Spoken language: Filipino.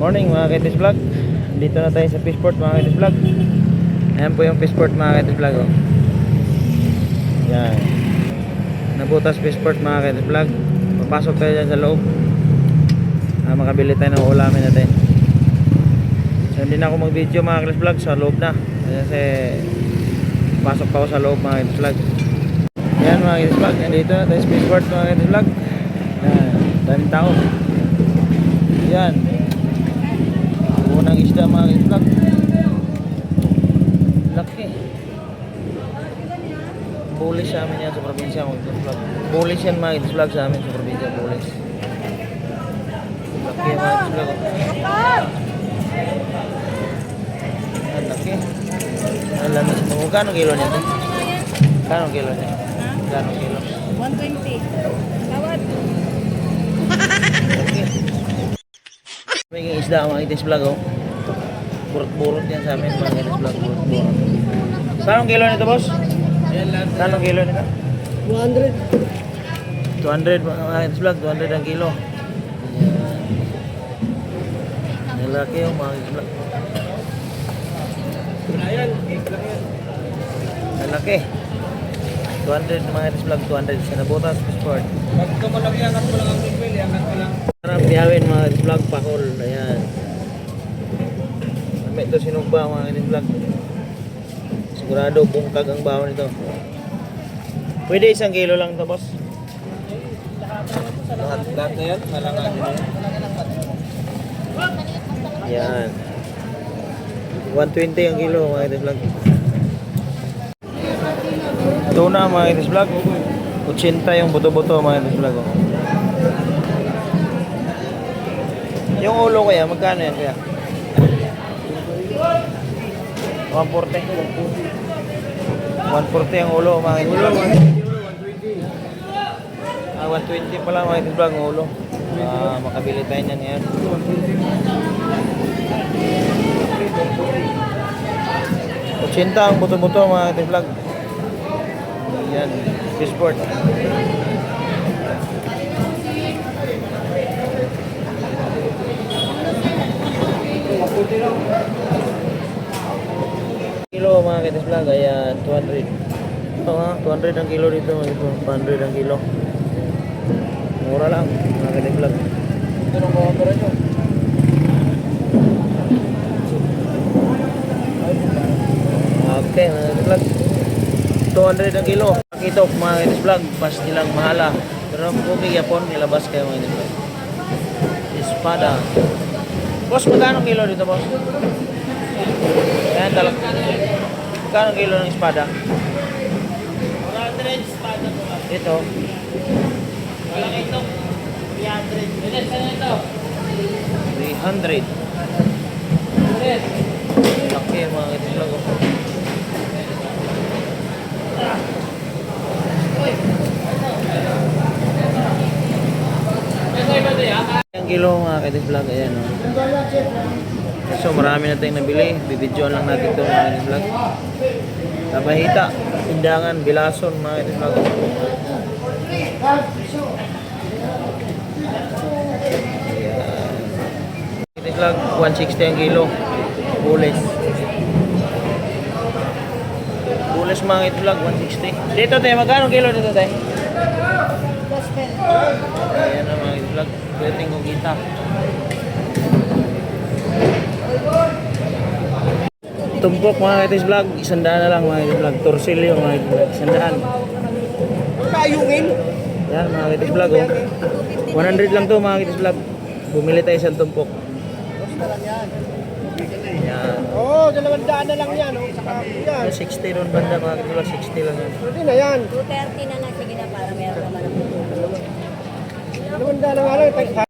Morning mga Kitis Vlog. Dito na tayo sa Fishport mga Kitis Vlog. Ayan po yung Fishport mga Kitis Vlog, oh. Yan. Nabutas Fishport mga Kitis Vlog. Papasok tayo dyan sa loob. Makabili tayo ng ulamin natin. So hindi na ako mag video mga Kitis Vlog sa loob na. Kasi pasok pa ako sa loob mga Kitis Vlog. Yan mga Kitis Vlog. Nandito na tayo sa Fishport mga Kitis Vlog. Yan. Daming tao. Yan. Unang isda mga Kitis Vlog. Laki. Bullish sa amin yan sa probinsya mga Kitis Vlog. Bullish yan mga Kitis Vlog sa amin sa probinsya. Bullish. Laki mga Kitis Vlog. Yan laki. Ang lamis mo. Kano kilo niya? Kano kilo niya? Kano kilo? 120. Tawad. Okay. May isda mga Kitis Vlog, oh. Burot-burot yan sa amin mga Kitis Vlog. Burot-burot. Saan kilo nito, boss? Saan kilo nito? 200. 200 mga Kitis Vlog. 200 ang kilo. Ang laki yung mga Kitis Vlog. Ang laki. 200 mga Kitis Vlog. 200 sa Nabutas Fishport. Pag ito mo lang iangat mo lang ang bigwil, iangat mo lang. Sarap biyawin mga Kitis Vlog. Pakol. Ayan. May ito sinugba mga Kitis Vlog. Sigurado bungkag ang bawon nito. Pwede 1 kilo lang ito, boss. Lahat na yan, malangan nyo. Yan. 120 ang kilo mga Kitis Vlog. Tuna mga Kitis Vlog. 80 yung buto-buto mga Kitis Vlog, oh. Yung ulo kaya, magkano yan kaya? 140. 140 ang ulo mga Kitis Vlog. 120 pala mga Kitis Vlog ang ulo. Makabili tayo niyan ngayon. 80 ang buto-buto mga Kitis Vlog. Yan, Fishport. Kilo mga Kitis Vlog, ayan, 200. Ito nga, 200 ang kilo dito, 200 ang kilo. Mura lang mga Kitis Vlog. Ito nung mga pera nyo. Okay mga Kitis Vlog, 200 ang kilo. Pakitok mga Kitis Vlog, pas nilang mahala. Pero kung Japon, nilabas kayo mga Kitis Vlog. Espada. Boss, magkano kilo dito, boss? Ayan, talak. Magkano kilo ng espada? 100 espada ko. Ito. Walang ito. 300. Bilis, ano ito? 300. Bilis. Laki mga Kitis Vlog, oh. Ang kilo mga Kitis Vlog, ayan, oh. So marami na tayong nabili. Bibidyoan lang natin ito mga Kitis Vlog. Tabahita, Indangan, Bilason mga Kitis Vlog. Ayan. Kitis Vlog, 160 ang kilo. Bulis. Bulis mga Kitis Vlog, 160. Dito tayo, magkano kilo dito tayo? Ayan na mga Kitis Vlog. Pwedeng kong kita. Tumpok mga Kitis Vlog, 100 na lang mga Kitis Vlog. Torsilyo mga Kitis Vlog, 100. Kayungin. Yan mga Kitis Vlog, oh. 100 lang to mga Kitis Vlog. Bumili tayo sa tumpok. Yan. Oo, 200 na lang yan. Saka yan. 60 ron banda mga Kitis Vlog, 60 lang yan. Pwede na yan. 230 na lang, sige na para meron naman ang 200 na nga lang.